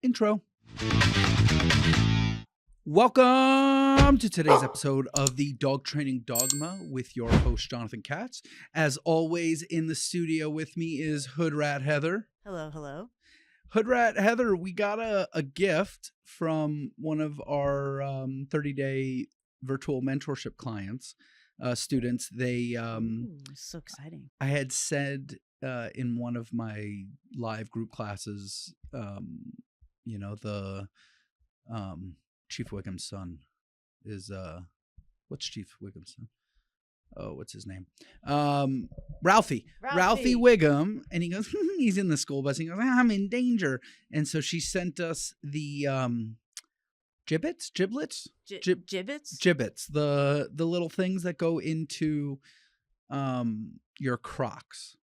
Intro. Welcome to today's episode of the Dog Training Dogma with your host, Jonathan Katz. As always, in the studio with me is Hood Rat Heather. Hello, hello. Hood Rat Heather, we got a gift from one of our 30-day virtual mentorship clients, students. They Ooh, so exciting. I had said in one of my live group classes, Chief Wiggum's son is what's Chief Wiggum's son? Oh, what's his name? Ralphie Wiggum. And he goes, he's in the school bus. And he goes, I'm in danger. And so she sent us the gibbets, the little things that go into your Crocs.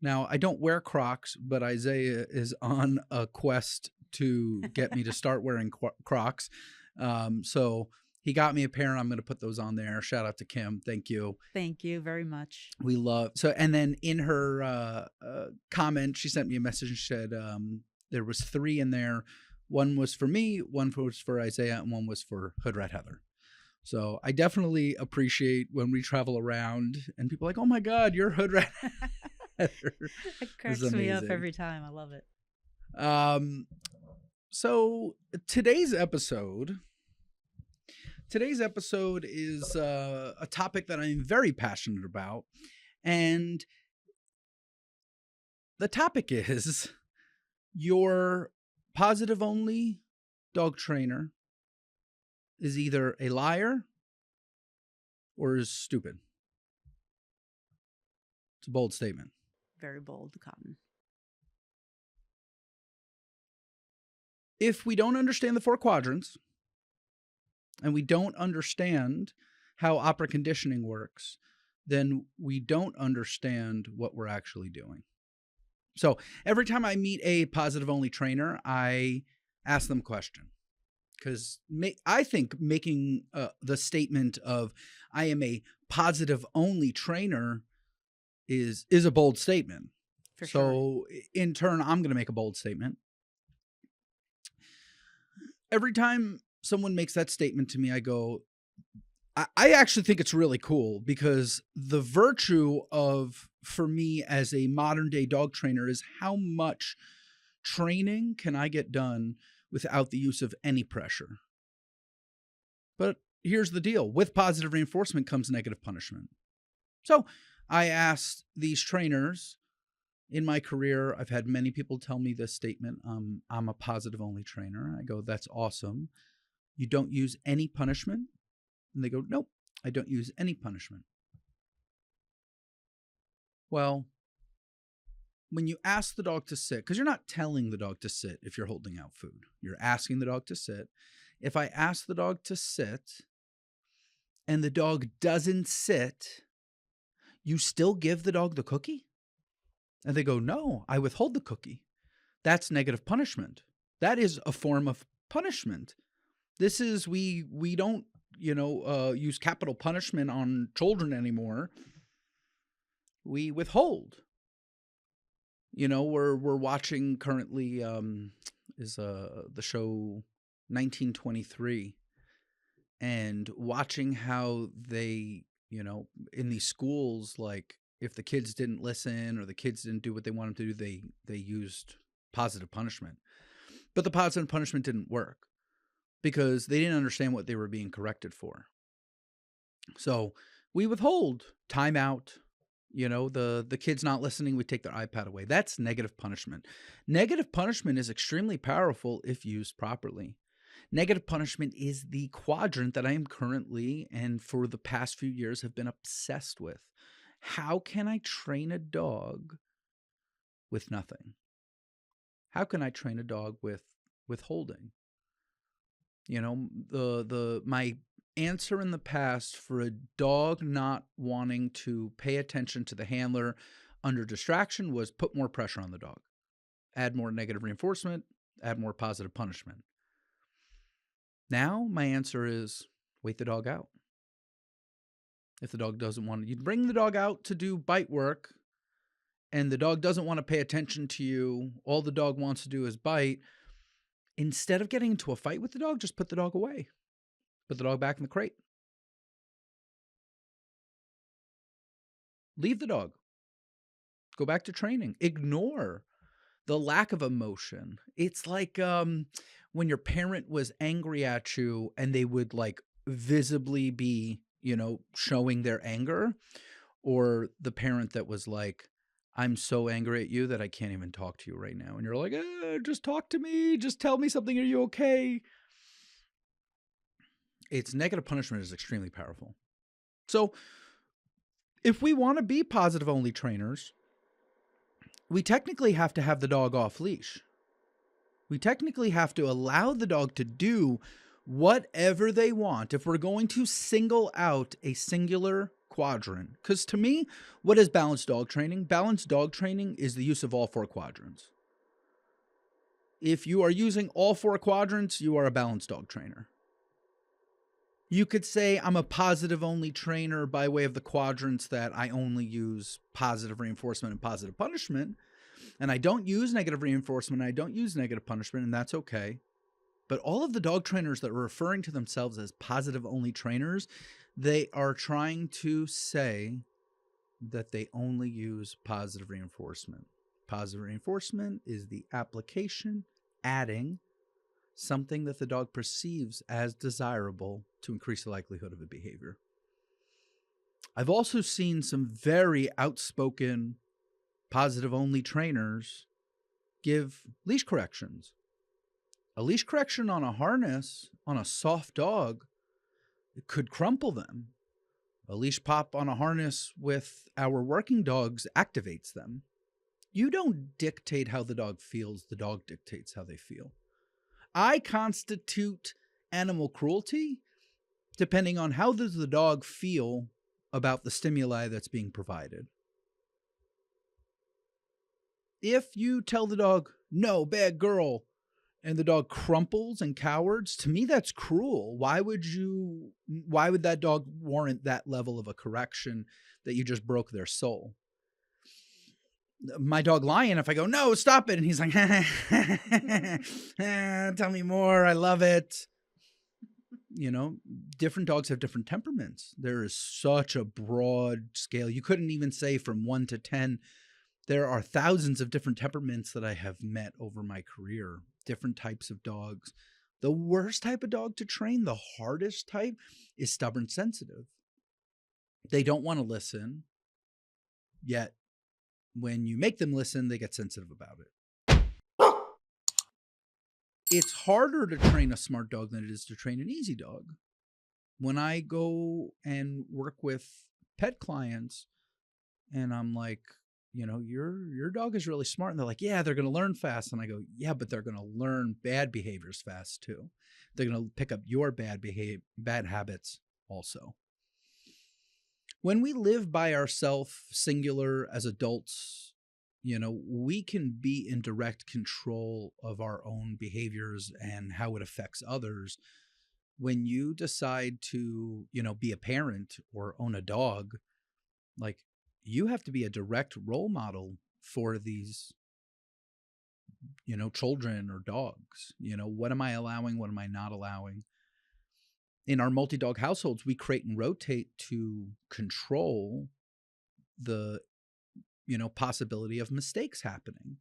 Now, I don't wear Crocs, but Isaiah is on a quest to get me to start wearing Crocs. So he got me a pair, and I'm going to put those on there. Shout out to Kim. Thank you. Thank you very much. We love so. And then in her comment, she sent me a message and said there was 3 in there. One was for me, one was for Isaiah, and one was for Hood Rat Heather. So I definitely appreciate when we travel around and people are like, oh my God, you're Hood Rat Heather. It cracks me up every time. I love it. So today's episode is a topic that I'm very passionate about. And the topic is your positive only dog trainer is either a liar or is stupid. It's a bold statement. Very bold, Cotton. If we don't understand the 4 quadrants and we don't understand how operant conditioning works, then we don't understand what we're actually doing. So every time I meet a positive only trainer, I ask them a question. Because I think making the statement of I am a positive only trainer is a bold statement. For sure. So in turn, I'm going to make a bold statement. Every time someone makes that statement to me, I go, I actually think it's really cool because the virtue of, for me as a modern day dog trainer, is how much training can I get done without the use of any pressure. But here's the deal. With positive reinforcement comes negative punishment. So I asked these trainers in my career, I've had many people tell me this statement, I'm a positive only trainer. I go, that's awesome. You don't use any punishment? And they go, nope, I don't use any punishment. Well, when you ask the dog to sit, because you're not telling the dog to sit if you're holding out food. You're asking the dog to sit. If I ask the dog to sit and the dog doesn't sit, you still give the dog the cookie? And they go, no, I withhold the cookie. That's negative punishment. That is a form of punishment. This is, we don't, use capital punishment on children anymore. We withhold. We're watching currently is the show 1923, and watching how they, in these schools, like if the kids didn't listen or the kids didn't do what they wanted to do, they used positive punishment. But the positive punishment didn't work because they didn't understand what they were being corrected for. So we withhold, time out. The kid's not listening, we take their iPad away. That's negative punishment. Negative punishment is extremely powerful if used properly. Negative punishment is the quadrant that I am currently, and for the past few years, have been obsessed with. How can I train a dog with nothing? How can I train a dog with withholding? My answer in the past for a dog not wanting to pay attention to the handler under distraction was put more pressure on the dog. Add more negative reinforcement, add more positive punishment. Now my answer is wait the dog out. If the dog doesn't want to, you bring the dog out to do bite work and the dog doesn't want to pay attention to you, all the dog wants to do is bite. instead of getting into a fight with the dog, just put the dog away. Put the dog back in the crate. Leave the dog. Go back to training. Ignore the lack of emotion. It's like when your parent was angry at you and they would like visibly be, showing their anger, or the parent that was like, I'm so angry at you that I can't even talk to you right now. And you're like, just talk to me. Just tell me something. Are you okay? It's negative punishment is extremely powerful. So if we want to be positive only trainers, we technically have to have the dog off leash. We technically have to allow the dog to do whatever they want if we're going to single out a singular quadrant. Because to me, what is balanced dog training? Balanced dog training is the use of all 4 quadrants. If you are using all 4 quadrants, you are a balanced dog trainer. You could say I'm a positive only trainer by way of the quadrants that I only use positive reinforcement and positive punishment. And I don't use negative reinforcement. I don't use negative punishment, and that's okay. But all of the dog trainers that are referring to themselves as positive only trainers, they are trying to say that they only use positive reinforcement. Positive reinforcement is the application, adding something that the dog perceives as desirable to increase the likelihood of a behavior. I've also seen some very outspoken positive only trainers give leash corrections. A leash correction on a harness on a soft dog, it could crumple them. A leash pop on a harness with our working dogs activates them. You don't dictate how the dog feels, the dog dictates how they feel. I constitute animal cruelty depending on how does the dog feel about the stimuli that's being provided. If you tell the dog, no, bad girl, and the dog crumples and cowards, to me that's cruel. Why would that dog warrant that level of a correction that you just broke their soul? My dog Lion, if I go, no, stop it, and he's like, tell me more, I love it. Different dogs have different temperaments. There is such a broad scale. You couldn't even say from 1 to 10. There are thousands of different temperaments that I have met over my career, different types of dogs. The worst type of dog to train, the hardest type, is stubborn sensitive. They don't want to listen, yet when you make them listen, they get sensitive about it. It's harder to train a smart dog than it is to train an easy dog. When I go and work with pet clients and I'm like, your dog is really smart. And they're like, yeah, they're going to learn fast. And I go, yeah, but they're going to learn bad behaviors fast too. They're going to pick up your bad habits also. When we live by ourselves, singular as adults, we can be in direct control of our own behaviors and how it affects others. When you decide to, be a parent or own a dog, like, you have to be a direct role model for these, children or dogs. What am I allowing? What am I not allowing? In our multi-dog households, we crate and rotate to control the, possibility of mistakes happening,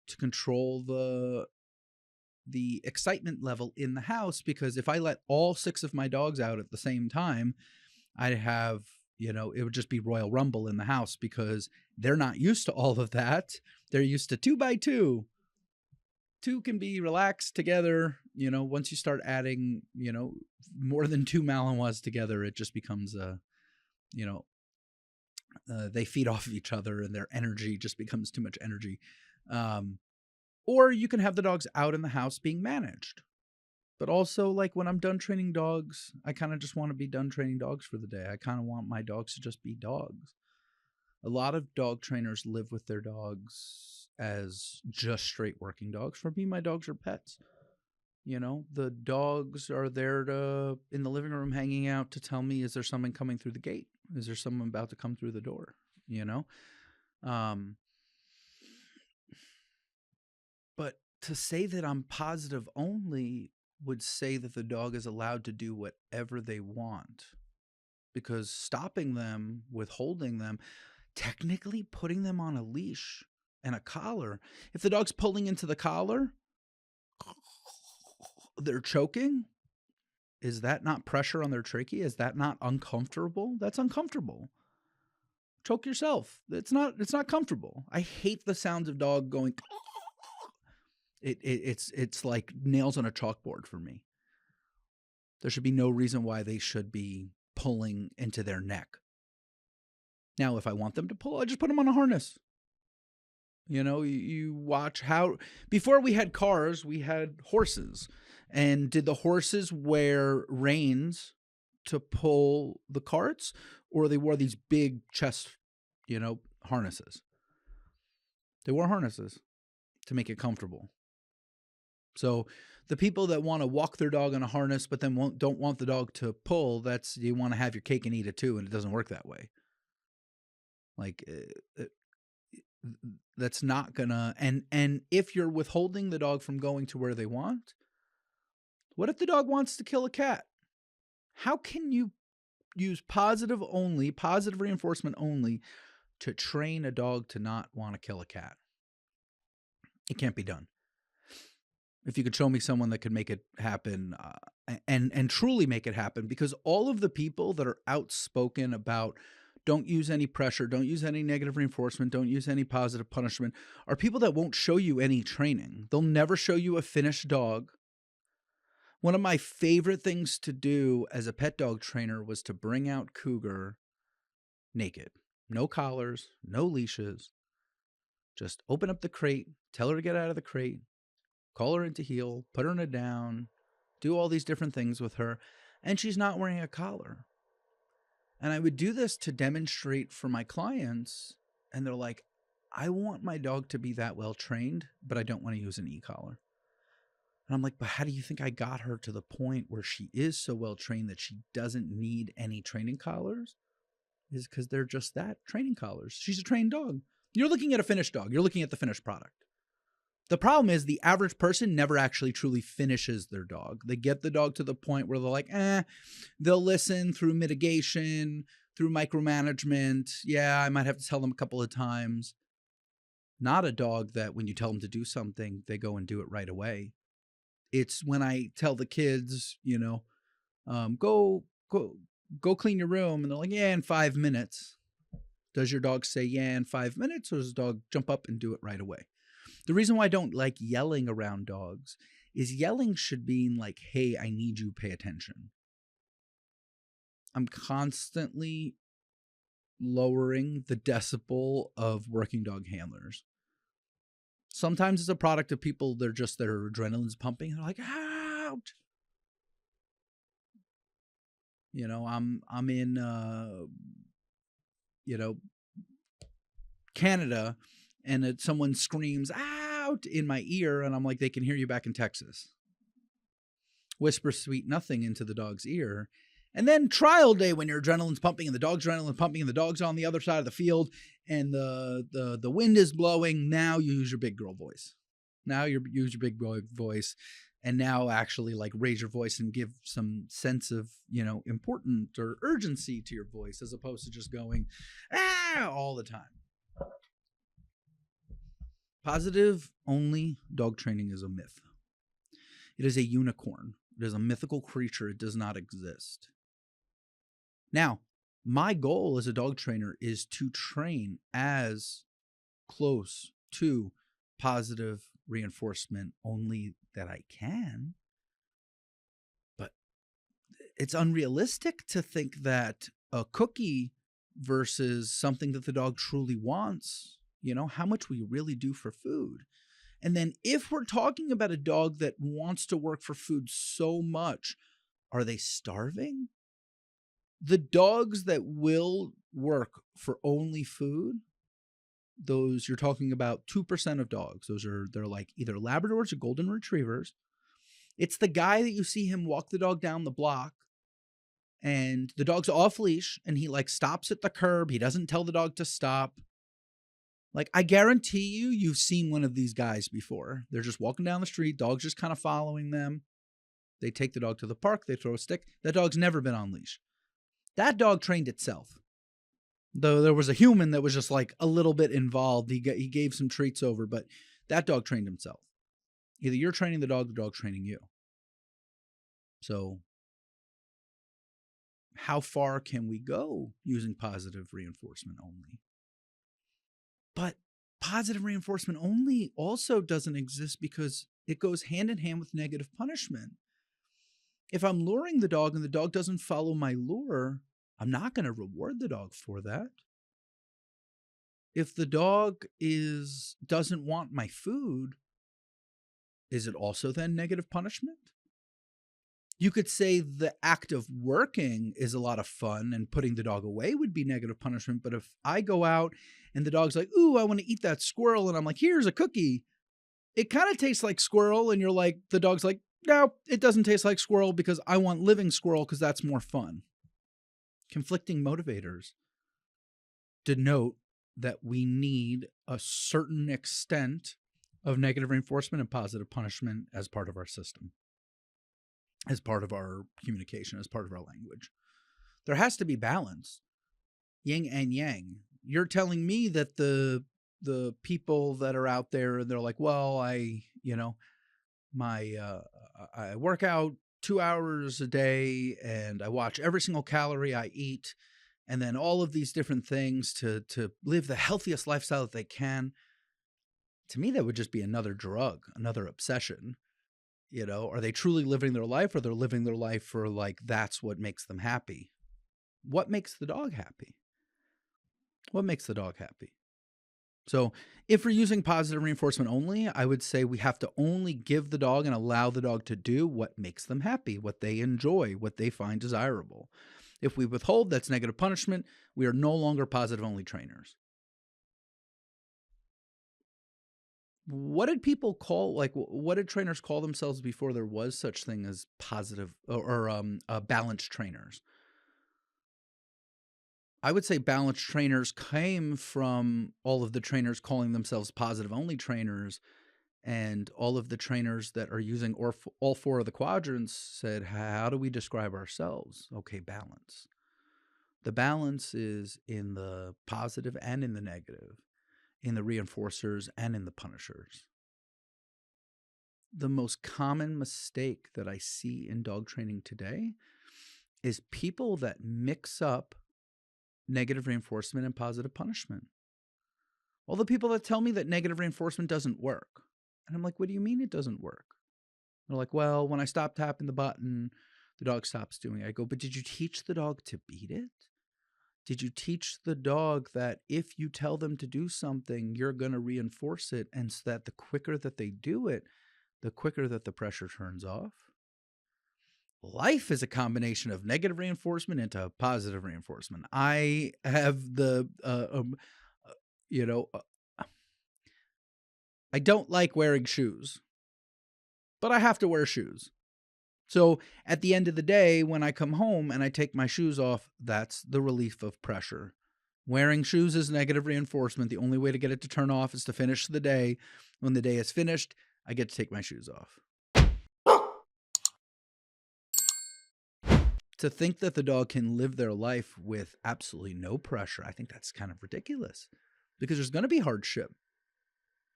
to control the excitement level in the house. Because if I let all 6 of my dogs out at the same time, I'd have, it would just be Royal Rumble in the house because they're not used to all of that. They're used to 2 by 2. 2 can be relaxed together. Once you start adding, more than 2 Malinois together, it just becomes they feed off of each other and their energy just becomes too much energy. Or you can have the dogs out in the house being managed. But also, like, when I'm done training dogs, I kind of just want to be done training dogs for the day. I kind of want my dogs to just be dogs. A lot of dog trainers live with their dogs as just straight working dogs. For me, my dogs are pets. The dogs are there in the living room hanging out to tell me, is there someone coming through the gate? Is there someone about to come through the door? But to say that I'm positive only would say that the dog is allowed to do whatever they want, because stopping them, withholding them, technically putting them on a leash and a collar, if the dog's pulling into the collar, they're choking. Is that not pressure on their trachea? Is that not uncomfortable? That's uncomfortable. Choke yourself. It's not comfortable. I hate the sounds of dog going. It's like nails on a chalkboard for me. There should be no reason why they should be pulling into their neck. Now, if I want them to pull, I just put them on a harness. You know, you watch how, before we had cars, we had horses. And did the horses wear reins to pull the carts, or they wore these big chest, harnesses? They wore harnesses to make it comfortable. So the people that want to walk their dog on a harness but then don't want the dog to pull, that's, you want to have your cake and eat it too, and it doesn't work that way. Like, that's not gonna, and if you're withholding the dog from going to where they want, what if the dog wants to kill a cat? How can you use positive reinforcement only to train a dog to not want to kill a cat? It can't be done. If you could show me someone that could make it happen, and truly make it happen, because all of the people that are outspoken about don't use any pressure, don't use any negative reinforcement, don't use any positive punishment, are people that won't show you any training. They'll never show you a finished dog. One of my favorite things to do as a pet dog trainer was to bring out Cougar naked. No collars, no leashes. Just open up the crate, tell her to get out of the crate, call her into heel, put her in a down, do all these different things with her, and she's not wearing a collar. And I would do this to demonstrate for my clients, and they're like, I want my dog to be that well trained, but I don't want to use an e-collar. And I'm like, but how do you think I got her to the point where she is so well trained that she doesn't need any training collars? Is because they're just that, training collars. She's a trained dog. You're looking at a finished dog. You're looking at the finished product. The problem is the average person never actually truly finishes their dog. They get the dog to the point where they're like, they'll listen through mitigation, through micromanagement. Yeah, I might have to tell them a couple of times. Not a dog that when you tell them to do something, they go and do it right away. It's when I tell the kids, go clean your room. And they're like, yeah, in 5 minutes. Does your dog say, yeah, in 5 minutes? Or does the dog jump up and do it right away? The reason why I don't like yelling around dogs is yelling should be like, hey, I need you to pay attention. I'm constantly lowering the decibel of working dog handlers. Sometimes it's a product of people, their adrenaline's pumping. They're like, ouch. I'm in, Canada, and someone screams out in my ear, and I'm like, they can hear you back in Texas. Whisper sweet nothing into the dog's ear. And then trial day, when your adrenaline's pumping and the dog's adrenaline pumping and the dog's on the other side of the field and the wind is blowing, now you use your big girl voice. Now you use your big boy voice, and now actually like raise your voice and give some sense of, important or urgency to your voice, as opposed to just going all the time. Positive only dog training is a myth. It is a unicorn. It is a mythical creature. It does not exist. Now, my goal as a dog trainer is to train as close to positive reinforcement only that I can. But it's unrealistic to think that a cookie versus something that the dog truly wants, how much we really do for food. And then if we're talking about a dog that wants to work for food so much, are they starving? The dogs that will work for only food, those you're talking about 2% of dogs. They're like either Labradors or Golden Retrievers. It's the guy that you see him walk the dog down the block and the dog's off leash and he like stops at the curb. He doesn't tell the dog to stop. Like, I guarantee you've seen one of these guys before. They're just walking down the street, dog's just kind of following them. They take the dog to the park, they throw a stick. That dog's never been on leash. That dog trained itself. Though there was a human that was just like a little bit involved. He gave some treats over, but that dog trained himself. Either you're training the dog's training you. So how far can we go using positive reinforcement only? But positive reinforcement only also doesn't exist because it goes hand in hand with negative punishment. If I'm luring the dog and the dog doesn't follow my lure, I'm not going to reward the dog for that. If the dog doesn't want my food, is it also then negative punishment? You could say the act of working is a lot of fun and putting the dog away would be negative punishment. But if I go out and the dog's like, ooh, I want to eat that squirrel, and I'm like, here's a cookie, it kind of tastes like squirrel, and you're like, the dog's like, no, it doesn't taste like squirrel because I want living squirrel because that's more fun. Conflicting motivators denote that we need a certain extent of negative reinforcement and positive punishment as part of our system, as part of our communication, as part of our language. There has to be balance, yin and yang. You're telling me that the people that are out there and they're like, well, I work out 2 hours a day and I watch every single calorie I eat, and then all of these different things to live the healthiest lifestyle that they can. To me, that would just be another drug, another obsession. Are they truly living their life, or they're living their life for like, that's what makes them happy? What makes the dog happy? What makes the dog happy? So if we're using positive reinforcement only, I would say we have to only give the dog and allow the dog to do what makes them happy, what they enjoy, what they find desirable. If we withhold, that's negative punishment. We are no longer positive only trainers. What did people call, like, what did trainers call themselves before there was such thing as positive or balanced trainers? I would say balanced trainers came from all of the trainers calling themselves positive only trainers, and all of the trainers that are using all 4 of the quadrants said, how do we describe ourselves? Okay, balance. The balance is in the positive and in the negative, in the reinforcers and in the punishers. The most common mistake that I see in dog training today is people that mix up negative reinforcement and positive punishment. All the people that tell me that negative reinforcement doesn't work. And I'm like, what do you mean it doesn't work? They're like, well, when I stop tapping the button, the dog stops doing it. I go, but did you teach the dog to beat it? Did you teach the dog that if you tell them to do something, you're going to reinforce it, and so that the quicker that they do it, the quicker that the pressure turns off? Life is a combination of negative reinforcement into positive reinforcement. I have I don't like wearing shoes, but I have to wear shoes. So at the end of the day, when I come home and I take my shoes off, that's the relief of pressure. Wearing shoes is negative reinforcement. The only way to get it to turn off is to finish the day. When the day is finished, I get to take my shoes off. To think that the dog can live their life with absolutely no pressure, I think that's kind of ridiculous, because there's going to be hardship.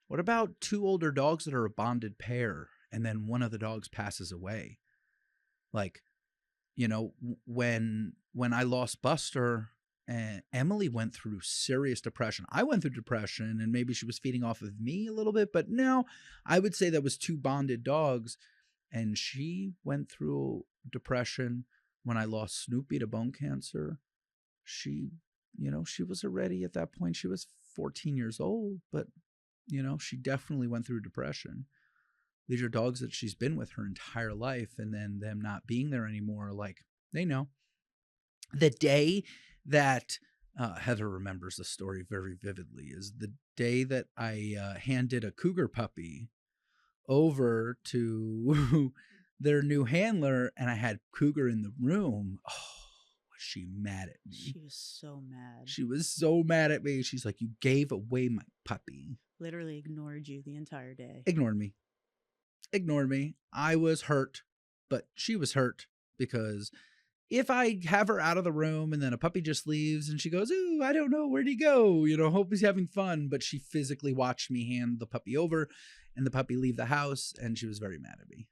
What about 2 older dogs that are a bonded pair and then one of the dogs passes away? Like, when I lost Buster, and Emily went through serious depression. I went through depression, and maybe she was feeding off of me a little bit, but no, I would say that was 2 bonded dogs, and she went through depression. When I lost Snoopy to bone cancer, she was already at that point, she was 14 years old, but, she definitely went through depression. These are dogs that she's been with her entire life, and then them not being there anymore, like, they know. The day that Heather remembers the story very vividly is the day that I handed a Cougar puppy over to their new handler, and I had Cougar in the room. Oh, was she mad at me. She was so mad. She was so mad at me. She's like, you gave away my puppy. Literally ignored you the entire day. Ignored me. Ignored me. I was hurt, but she was hurt because if I have her out of the room and then a puppy just leaves and she goes, ooh, I don't know, where'd he go? You know, hope he's having fun. But she physically watched me hand the puppy over and the puppy leave the house, and she was very mad at me.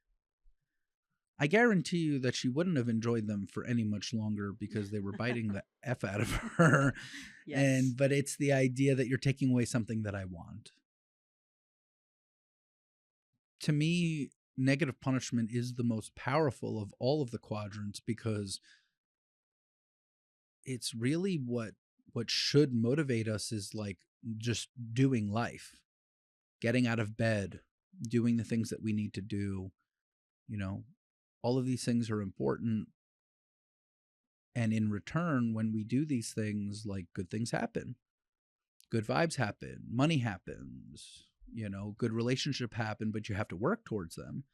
I guarantee you that she wouldn't have enjoyed them for any much longer because they were biting the F out of her. Yes. But it's the idea that you're taking away something that I want. To me, negative punishment is the most powerful of all of the quadrants because it's really what should motivate us is like just doing life, getting out of bed, doing the things that we need to do. You know, all of these things are important. And in return, when we do these things, like good things happen, good vibes happen, money happens, you know, good relationship happen, but you have to work towards them.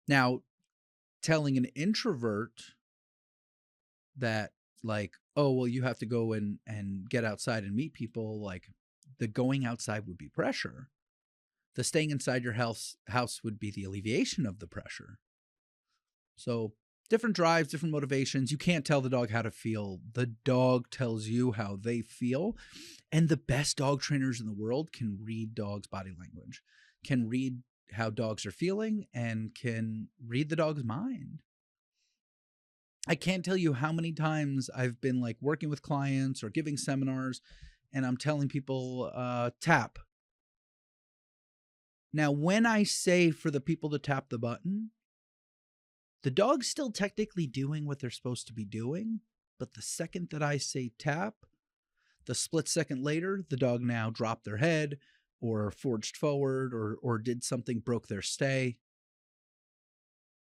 Now, telling an introvert that like, oh, well, you have to go and get outside and meet people, like the going outside would be pressure. The staying inside your house would be the alleviation of the pressure. So different drives, different motivations. You can't tell the dog how to feel. The dog tells you how they feel. And the best dog trainers in the world can read dogs' body language, can read how dogs are feeling, and can read the dog's mind. I can't tell you how many times I've been like working with clients or giving seminars and I'm telling people, tap. Now, when I say for the people to tap the button, the dog's still technically doing what they're supposed to be doing. But the second that I say tap, the split second later, the dog now dropped their head or forged forward or did something, broke their stay.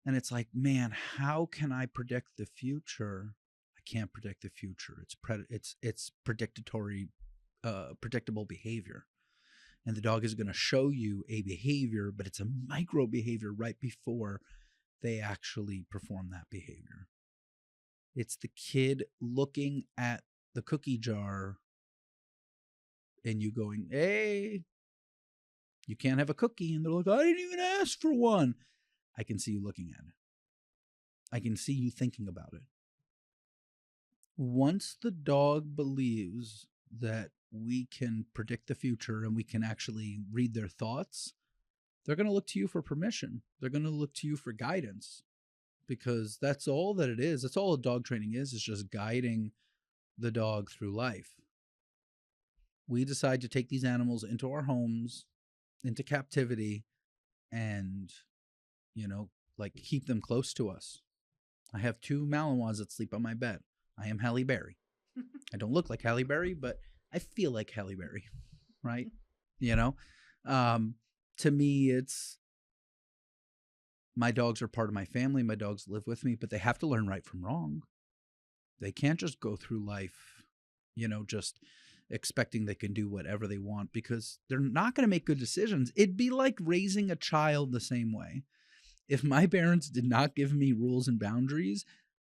And it's like, man, how can I predict the future? I can't predict the future. It's predictable behavior. And the dog is going to show you a behavior, but it's a micro behavior right before they actually perform that behavior. It's the kid looking at the cookie jar and you going, hey, you can't have a cookie. And they're like, I didn't even ask for one. I can see you looking at it. I can see you thinking about it. Once the dog believes that we can predict the future and we can actually read their thoughts, they're going to look to you for permission. They're going to look to you for guidance because that's all that it is. That's all dog training is just guiding the dog through life. We decide to take these animals into our homes, into captivity, and, you know, like keep them close to us. I have 2 Malinois that sleep on my bed. I am Halle Berry. I don't look like Halle Berry, but I feel like Halle Berry, right? You know, to me, it's my dogs are part of my family. My dogs live with me, but they have to learn right from wrong. They can't just go through life, you know, just expecting they can do whatever they want because they're not going to make good decisions. It'd be like raising a child the same way. If my parents did not give me rules and boundaries,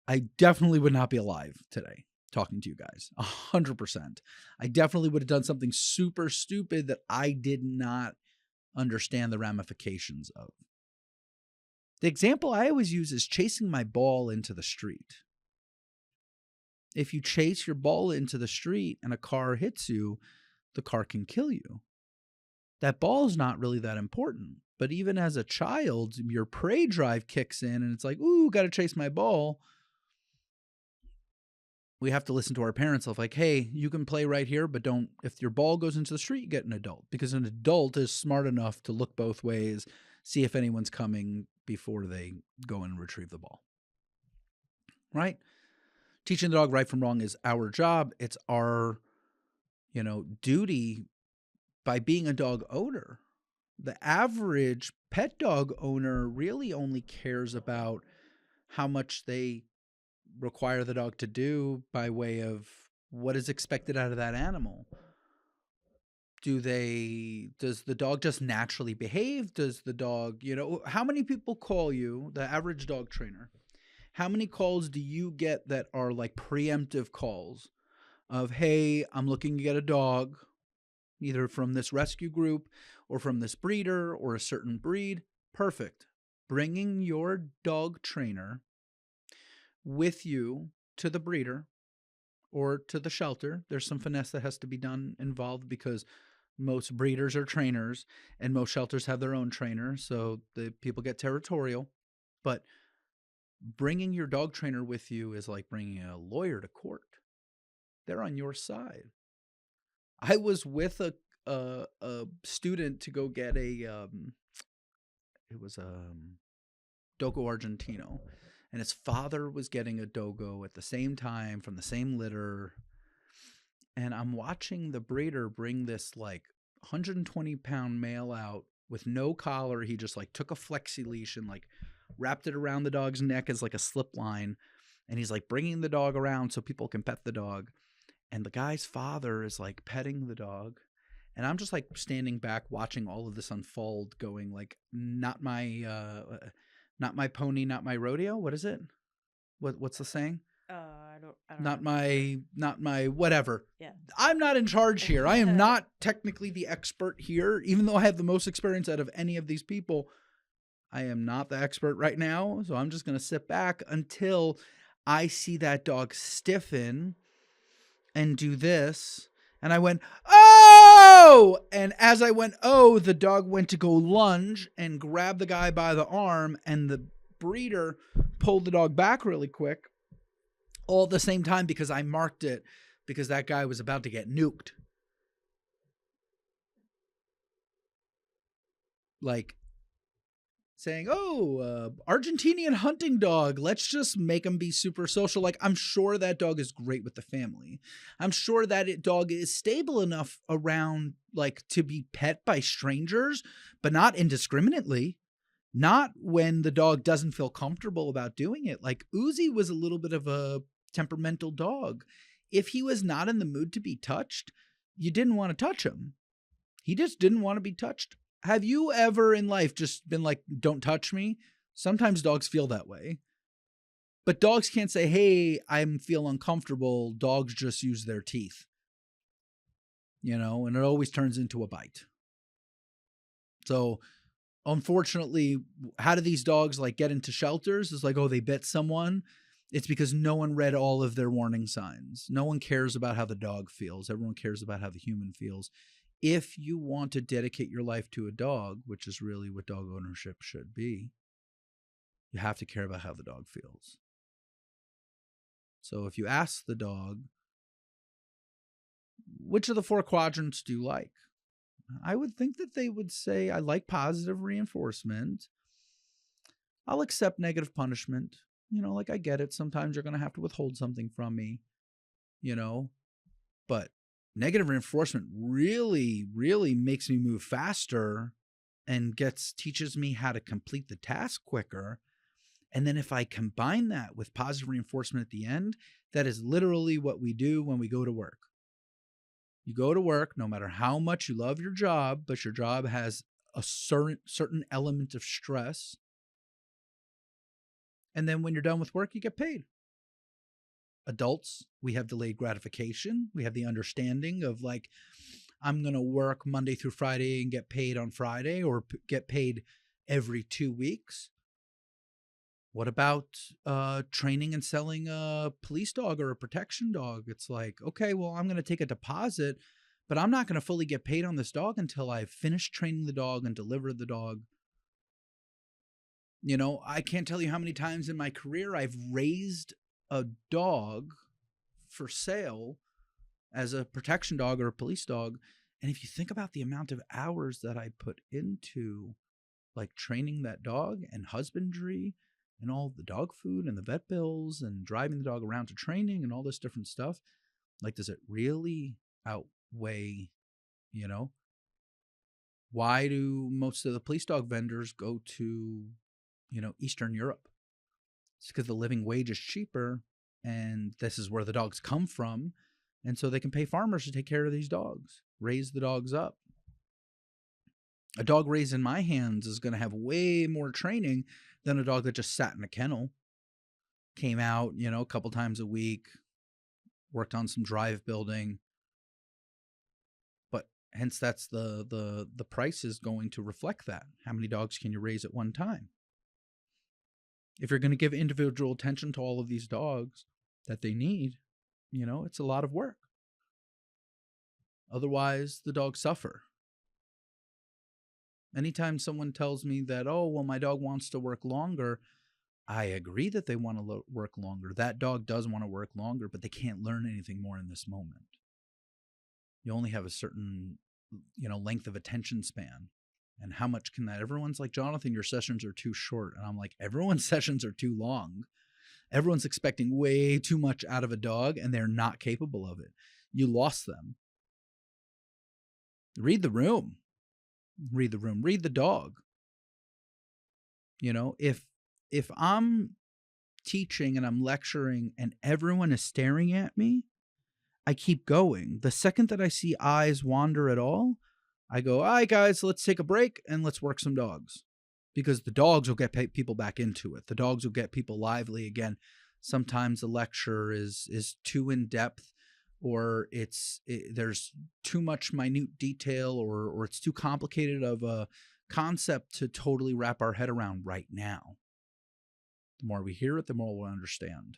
I definitely would not be alive today talking to you guys. 100%. I definitely would have done something super stupid that I did not understand the ramifications of. The example I always use is chasing my ball into the street. If you chase your ball into the street and a car hits you, the car can kill you. That ball is not really that important. But even as a child, your prey drive kicks in and it's like, ooh, got to chase my ball. We have to listen to our parents of like, hey, you can play right here, but don't, if your ball goes into the street, you get an adult. Because an adult is smart enough to look both ways, see if anyone's coming before they go and retrieve the ball. Right? Teaching the dog right from wrong is our job. It's our, you know, duty by being a dog owner. The average pet dog owner really only cares about how much they require the dog to do by way of what is expected out of that animal. Does the dog just naturally behave? Does the dog, you know, how many people call you, the average dog trainer, How many calls do you get that are like preemptive calls of, hey, I'm looking to get a dog, either from this rescue group or from this breeder or a certain breed? Perfect. Bringing your dog trainer with you to the breeder or to the shelter. There's some finesse that has to be done involved because most breeders are trainers and most shelters have their own trainer, so the people get territorial. But bringing your dog trainer with you is like bringing a lawyer to court. They're on your side. I was with a student to go get it was Dogo Argentino, and his father was getting a dogo at the same time from the same litter. And I'm watching the breeder bring this like 120-pound male out with no collar. He just like took a flexi leash and like wrapped it around the dog's neck as like a slip line. And he's like bringing the dog around so people can pet the dog. And the guy's father is like petting the dog. And I'm just like standing back watching all of this unfold, going like, not my pony, not my rodeo. What is it? What's the saying? I don't Not remember. my whatever. Yeah. I'm not in charge here. I am not technically the expert here, even though I have the most experience out of any of these people. I am not the expert right now, so I'm just going to sit back until I see that dog stiffen and do this. And I went, oh! And as I went, oh, the dog went to go lunge and grab the guy by the arm, and the breeder pulled the dog back really quick, all at the same time, because I marked it, because that guy was about to get nuked. Like saying, oh, Argentinian hunting dog, let's just make him be super social. Like, I'm sure that dog is great with the family. I'm sure that dog is stable enough around, like, to be pet by strangers, but not indiscriminately. Not when the dog doesn't feel comfortable about doing it. Like, Uzi was a little bit of a temperamental dog. If he was not in the mood to be touched, you didn't want to touch him. He just didn't want to be touched. Have you ever in life just been like, don't touch me? Sometimes dogs feel that way. But dogs can't say, hey, I feel uncomfortable. Dogs just use their teeth. You know, and it always turns into a bite. So, unfortunately, how do these dogs like get into shelters? It's like, oh, they bit someone. It's because no one read all of their warning signs. No one cares about how the dog feels. Everyone cares about how the human feels. If you want to dedicate your life to a dog, which is really what dog ownership should be, you have to care about how the dog feels. So if you ask the dog, which of the 4 quadrants do you like? I would think that they would say, I like positive reinforcement. I'll accept negative punishment. You know, like, I get it. Sometimes you're going to have to withhold something from me, you know, but negative reinforcement really, really makes me move faster and teaches me how to complete the task quicker. And then if I combine that with positive reinforcement at the end, that is literally what we do when we go to work. You go to work, no matter how much you love your job, but your job has a certain element of stress. And then when you're done with work, you get paid. Adults, we have delayed gratification. We have the understanding of like, I'm going to work Monday through Friday and get paid on Friday, or get paid every 2 weeks. What about training and selling a police dog or a protection dog? It's like, okay, well, I'm going to take a deposit, but I'm not going to fully get paid on this dog until I've finished training the dog and delivered the dog. You know, I can't tell you how many times in my career I've raised a dog for sale as a protection dog or a police dog. And if you think about the amount of hours that I put into like training that dog and husbandry and all the dog food and the vet bills and driving the dog around to training and all this different stuff, like, does it really outweigh, you know? Why do most of the police dog vendors go to, you know, Eastern Europe? It's because the living wage is cheaper, and this is where the dogs come from. And so they can pay farmers to take care of these dogs, raise the dogs up. A dog raised in my hands is going to have way more training than a dog that just sat in a kennel. came out, a couple times a week, worked on some drive building. But hence that's the price is going to reflect that. How many dogs can you raise at one time? If you're going to give individual attention to all of these dogs that they need, it's a lot of work. Otherwise, the dogs suffer. Anytime someone tells me that, oh, well, my dog wants to work longer, I agree that they want to work longer. That dog does want to work longer, but they can't learn anything more in this moment. You only have a certain, length of attention span. And how much can that? Everyone's like, Jonathan, your sessions are too short. And I'm like, everyone's sessions are too long. Everyone's expecting way too much out of a dog, and they're not capable of it. You lost them. Read the room. Read the room. Read the dog. If I'm teaching and I'm lecturing and everyone is staring at me, I keep going. The second that I see eyes wander at all, I go, all right, guys, let's take a break and let's work some dogs. Because the dogs will get people back into it. The dogs will get people lively again. Sometimes the lecture is too in depth, or there's too much minute detail, or it's too complicated of a concept to totally wrap our head around right now. The more we hear it, the more we'll understand.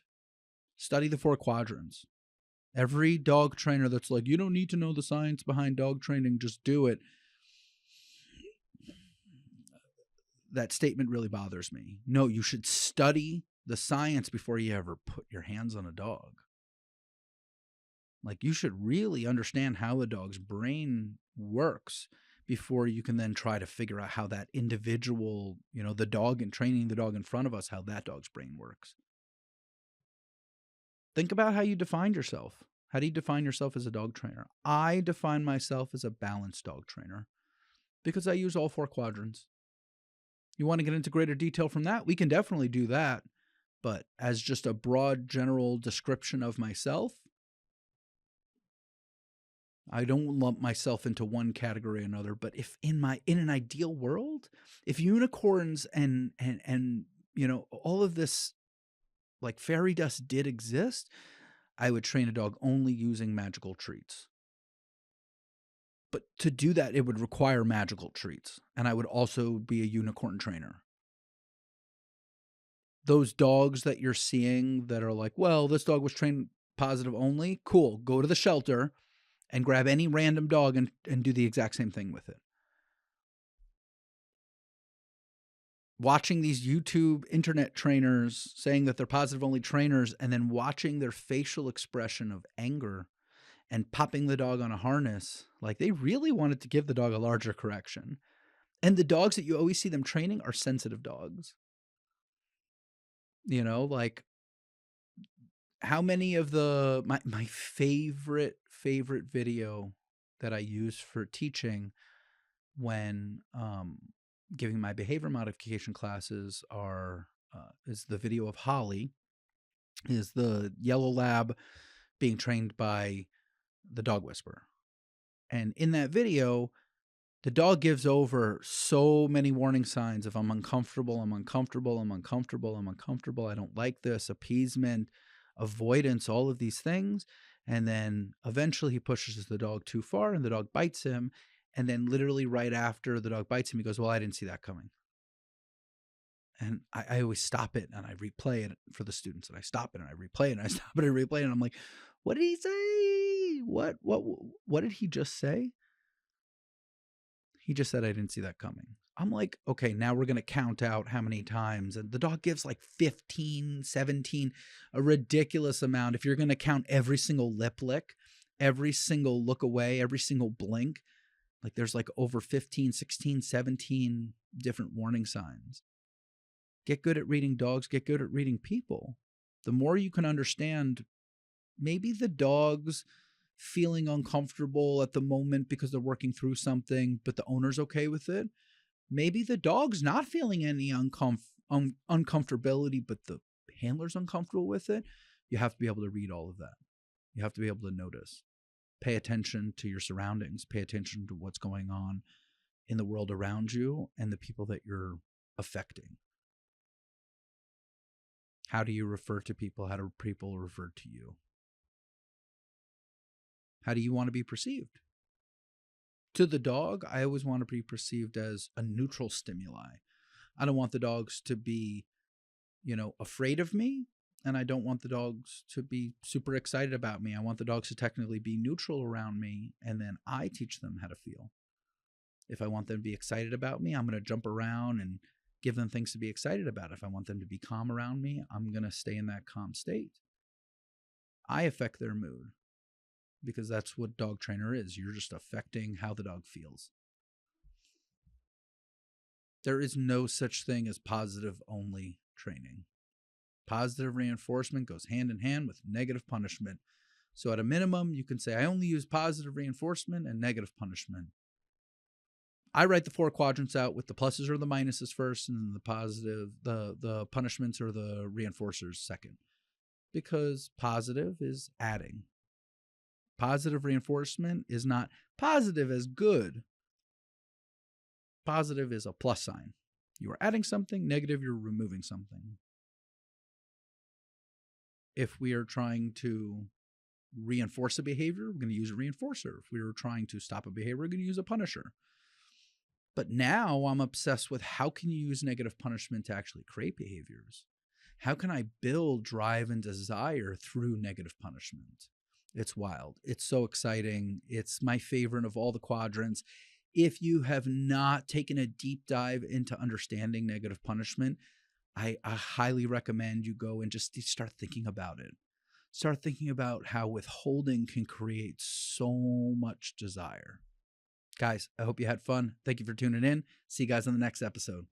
Study the 4 quadrants. Every dog trainer that's like, you don't need to know the science behind dog training, just do it. That statement really bothers me. No, you should study the science before you ever put your hands on a dog. Like, you should really understand how a dog's brain works before you can then try to figure out how that individual, the dog, and training the dog in front of us, how that dog's brain works. Think about how you defined yourself. How do you define yourself as a dog trainer? I define myself as a balanced dog trainer because I use all 4 quadrants. You want to get into greater detail from that? We can definitely do that. But as just a broad general description of myself, I don't lump myself into one category or another. But if in an ideal world, if unicorns and all of this like fairy dust did exist, I would train a dog only using magical treats. But to do that, it would require magical treats. And I would also be a unicorn trainer. Those dogs that you're seeing that are like, well, this dog was trained positive only. Cool. Go to the shelter and grab any random dog and do the exact same thing with it. Watching these YouTube internet trainers saying that they're positive only trainers, and then watching their facial expression of anger and popping the dog on a harness, like they really wanted to give the dog a larger correction. And the dogs that you always see them training are sensitive dogs. Like how many of my favorite video that I use for teaching when giving my behavior modification classes is the video of Holly, is the yellow lab being trained by the dog whisperer. And in that video, the dog gives over so many warning signs of I'm uncomfortable, I'm uncomfortable, I'm uncomfortable, I'm uncomfortable, I don't like this, appeasement, avoidance, all of these things. And then eventually he pushes the dog too far and the dog bites him. And then literally right after the dog bites him, he goes, well, I didn't see that coming. And I always stop it and I replay it for the students, and I stop it and I replay it and I stop it and replay it. And I'm like, what did he say? What did he just say? He just said, I didn't see that coming. I'm like, okay, now we're going to count out how many times. And the dog gives like 15, 17, a ridiculous amount. If you're going to count every single lip lick, every single look away, every single blink, like there's like over 15, 16, 17 different warning signs. Get good at reading dogs, get good at reading people. The more you can understand, maybe the dog's feeling uncomfortable at the moment because they're working through something, but the owner's okay with it. Maybe the dog's not feeling any uncomfortability, but the handler's uncomfortable with it. You have to be able to read all of that. You have to be able to notice. Pay attention to your surroundings. Pay attention to what's going on in the world around you and the people that you're affecting. How do you refer to people? How do people refer to you? How do you want to be perceived? To the dog, I always want to be perceived as a neutral stimuli. I don't want the dogs to be, afraid of me, and I don't want the dogs to be super excited about me. I want the dogs to technically be neutral around me, and then I teach them how to feel. If I want them to be excited about me, I'm going to jump around and give them things to be excited about. If I want them to be calm around me, I'm going to stay in that calm state. I affect their mood because that's what dog trainer is. You're just affecting how the dog feels. There is no such thing as positive only training. Positive reinforcement goes hand in hand with negative punishment. So at a minimum, you can say, I only use positive reinforcement and negative punishment. I write the 4 quadrants out with the pluses or the minuses first, and the positive, the punishments or the reinforcers second. Because positive is adding. Positive reinforcement is not positive as good. Positive is a plus sign. You are adding something. Negative, you're removing something. If we are trying to reinforce a behavior, we're going to use a reinforcer. If we are trying to stop a behavior, we're going to use a punisher. But now I'm obsessed with how can you use negative punishment to actually create behaviors? How can I build drive and desire through negative punishment? It's wild. It's so exciting. It's my favorite of all the quadrants. If you have not taken a deep dive into understanding negative punishment, I highly recommend you go and just start thinking about it. Start thinking about how withholding can create so much desire. Guys, I hope you had fun. Thank you for tuning in. See you guys on the next episode.